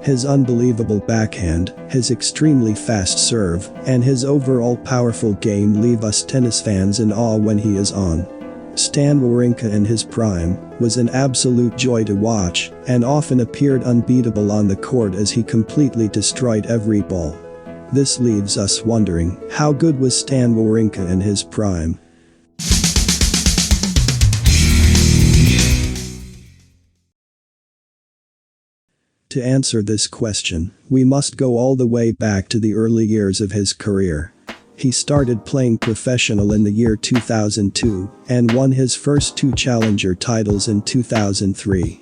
His unbelievable backhand, his extremely fast serve, and his overall powerful game leave us tennis fans in awe when he is on. Stan Wawrinka in his prime was an absolute joy to watch and often appeared unbeatable on the court as he completely destroyed every ball. This leaves us wondering, how good was Stan Wawrinka in his prime? To answer this question, we must go all the way back to the early years of his career. He started playing professional in the year 2002 and won his first 2 challenger titles in 2003.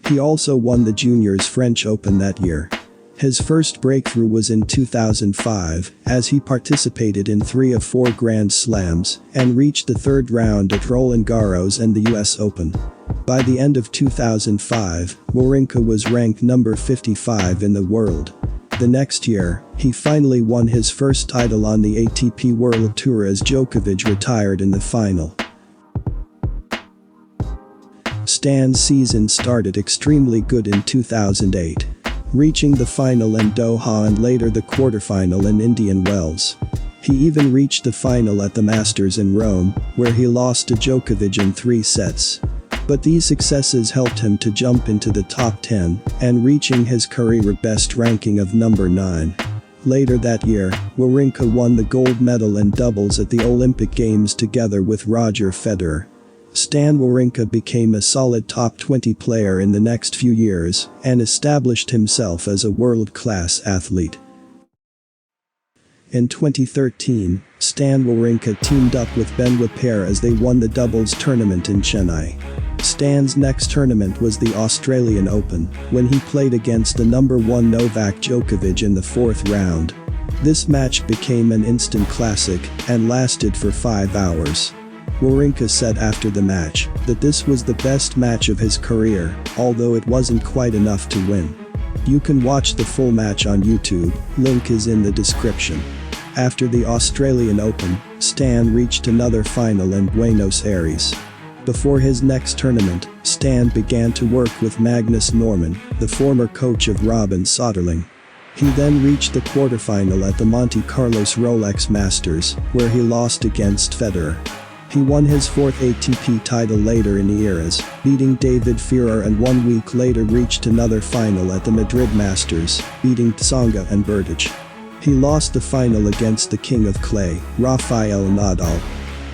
He also won the Juniors French Open that year. His first breakthrough was in 2005 as he participated in 3 of 4 Grand Slams and reached the 3rd round at Roland Garros and the US Open. By the end of 2005, Wawrinka was ranked number 55 in the world. The next year, he finally won his first title on the ATP World Tour as Djokovic retired in the final. Stan's season started extremely good in 2008, reaching the final in Doha and later the quarterfinal in Indian Wells. He even reached the final at the Masters in Rome, where he lost to Djokovic in 3 sets. But these successes helped him to jump into the top 10 and reaching his career best ranking of number 9. Later that year, Wawrinka won the gold medal in doubles at the Olympic Games together with Roger Federer. Stan Wawrinka became a solid top 20 player in the next few years and established himself as a world-class athlete. In 2013, Stan Wawrinka teamed up with Benoit Paire as they won the doubles tournament in Chennai. Stan's next tournament was the Australian Open, when he played against the number 1 Novak Djokovic in the 4th round. This match became an instant classic and lasted for 5 hours. Wawrinka said after the match that this was the best match of his career, although it wasn't quite enough to win. You can watch the full match on YouTube, link is in the description. After the Australian Open, Stan reached another final in Buenos Aires. Before his next tournament, Stan began to work with Magnus Norman, the former coach of Robin Soderling. He then reached the quarterfinal at the Monte Carlos Rolex Masters, where he lost against Federer. He won his 4th ATP title later in the years, beating David Ferrer, and 1 week later reached another final at the Madrid Masters, beating Tsonga and Berdych. He lost the final against the King of Clay, Rafael Nadal.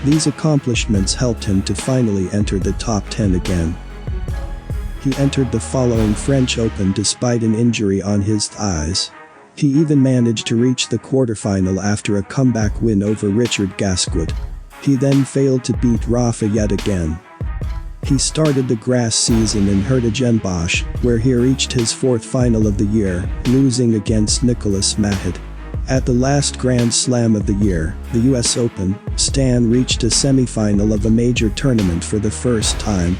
These accomplishments helped him to finally enter the top 10 again. He entered the following French Open despite an injury on his thighs. He even managed to reach the quarterfinal after a comeback win over Richard Gasquet. He then failed to beat Rafa yet again. He started the grass season in Hertogenbosch, where he reached his 4th final of the year, losing against Nicolas Mahut. At the last Grand Slam of the year, the US Open, Stan reached a semi-final of a major tournament for the first time.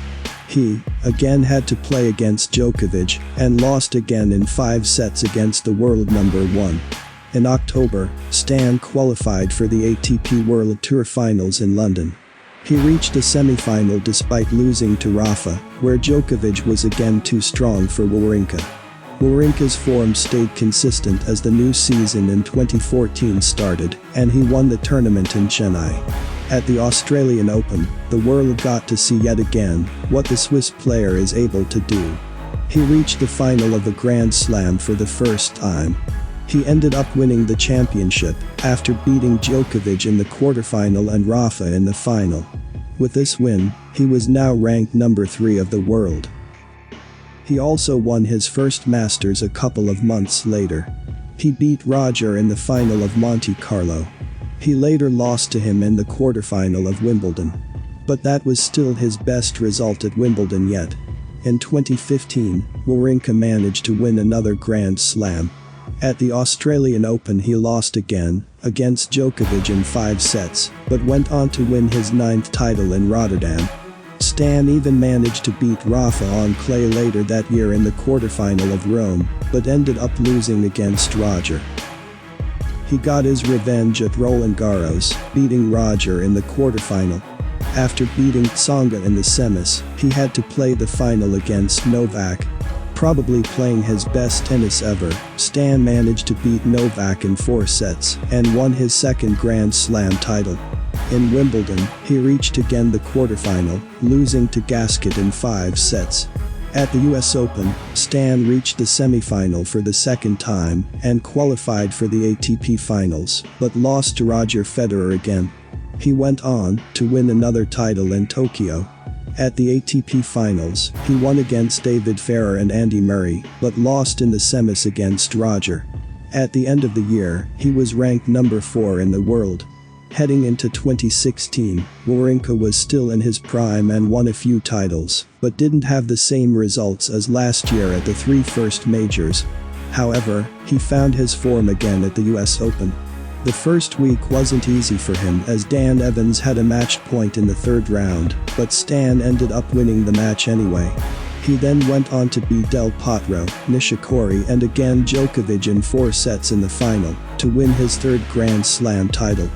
He, again, had to play against Djokovic and lost again in 5 sets against the world number 1. In October, Stan qualified for the ATP World Tour Finals in London. He reached the semi-final despite losing to Rafa, where Djokovic was again too strong for Wawrinka. Wawrinka's form stayed consistent as the new season in 2014 started, and he won the tournament in Chennai. At the Australian Open, the world got to see yet again what the Swiss player is able to do. He reached the final of a Grand Slam for the first time. He ended up winning the championship after beating Djokovic in the quarterfinal and Rafa in the final. With this win, he was now ranked number 3 of the world. He also won his first Masters a couple of months later. He beat Roger in the final of Monte Carlo. He later lost to him in the quarterfinal of Wimbledon. But that was still his best result at Wimbledon yet. In 2015, Wawrinka managed to win another Grand Slam. At the Australian Open he lost again, against Djokovic in 5 sets, but went on to win his 9th title in Rotterdam. Stan even managed to beat Rafa on clay later that year in the quarterfinal of Rome, but ended up losing against Roger. He got his revenge at Roland Garros, beating Roger in the quarterfinal. After beating Tsonga in the semis, he had to play the final against Novak. Probably playing his best tennis ever, Stan managed to beat Novak in 4 sets and won his second Grand Slam title. In Wimbledon, he reached again the quarterfinal, losing to Gasquet in 5 sets. At the US Open, Stan reached the semifinal for the second time and qualified for the ATP Finals, but lost to Roger Federer again. He went on to win another title in Tokyo. At the ATP Finals, he won against David Ferrer and Andy Murray, but lost in the semis against Roger. At the end of the year, he was ranked number 4 in the world. Heading into 2016, Wawrinka was still in his prime and won a few titles, but didn't have the same results as last year at the 3 first majors. However, he found his form again at the US Open. The first week wasn't easy for him as Dan Evans had a match point in the 3rd round, but Stan ended up winning the match anyway. He then went on to beat Del Potro, Nishikori and again Djokovic in 4 sets in the final, to win his 3rd Grand Slam title.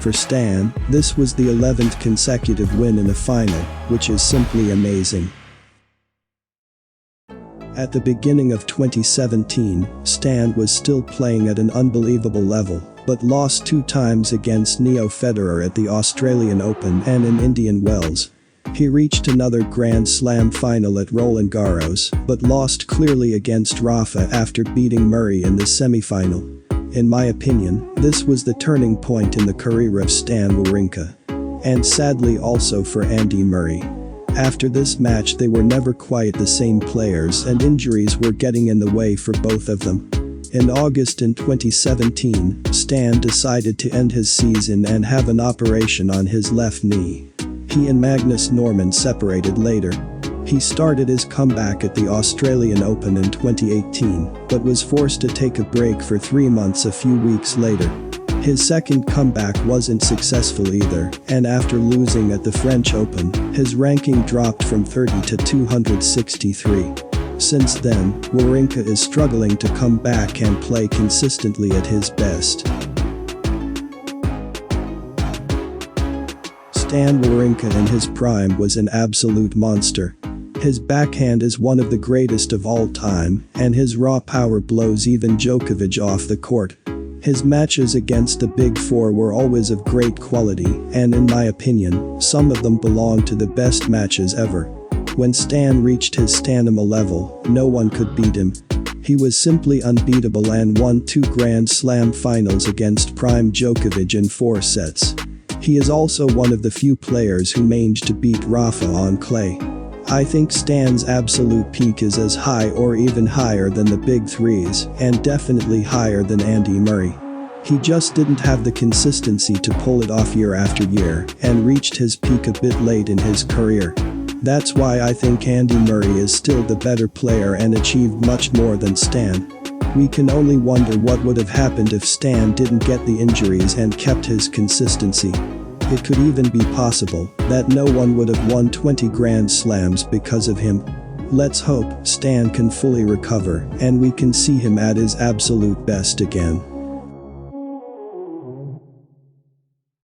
For Stan, this was the 11th consecutive win in a final, which is simply amazing. At the beginning of 2017, Stan was still playing at an unbelievable level, but lost 2 times against Neo Federer at the Australian Open and in Indian Wells. He reached another Grand Slam final at Roland Garros, but lost clearly against Rafa after beating Murray in the semi-final. In my opinion, this was the turning point in the career of Stan Wawrinka. And sadly also for Andy Murray. After this match they were never quite the same players and injuries were getting in the way for both of them. In August in 2017, Stan decided to end his season and have an operation on his left knee. He and Magnus Norman separated later. He started his comeback at the Australian Open in 2018, but was forced to take a break for 3 months a few weeks later. His second comeback wasn't successful either, and after losing at the French Open, his ranking dropped from 30 to 263. Since then, Wawrinka is struggling to come back and play consistently at his best. Stan Wawrinka in his prime was an absolute monster. His backhand is one of the greatest of all time, and his raw power blows even Djokovic off the court. His matches against the Big Four were always of great quality, and in my opinion, some of them belong to the best matches ever. When Stan reached his stamina level, no one could beat him. He was simply unbeatable and won 2 Grand Slam finals against prime Djokovic in 4 sets. He is also one of the few players who managed to beat Rafa on clay. I think Stan's absolute peak is as high or even higher than the big 3s, and definitely higher than Andy Murray. He just didn't have the consistency to pull it off year after year, and reached his peak a bit late in his career. That's why I think Andy Murray is still the better player and achieved much more than Stan. We can only wonder what would have happened if Stan didn't get the injuries and kept his consistency. It could even be possible that no one would have won 20 Grand Slams because of him. Let's hope Stan can fully recover and we can see him at his absolute best again.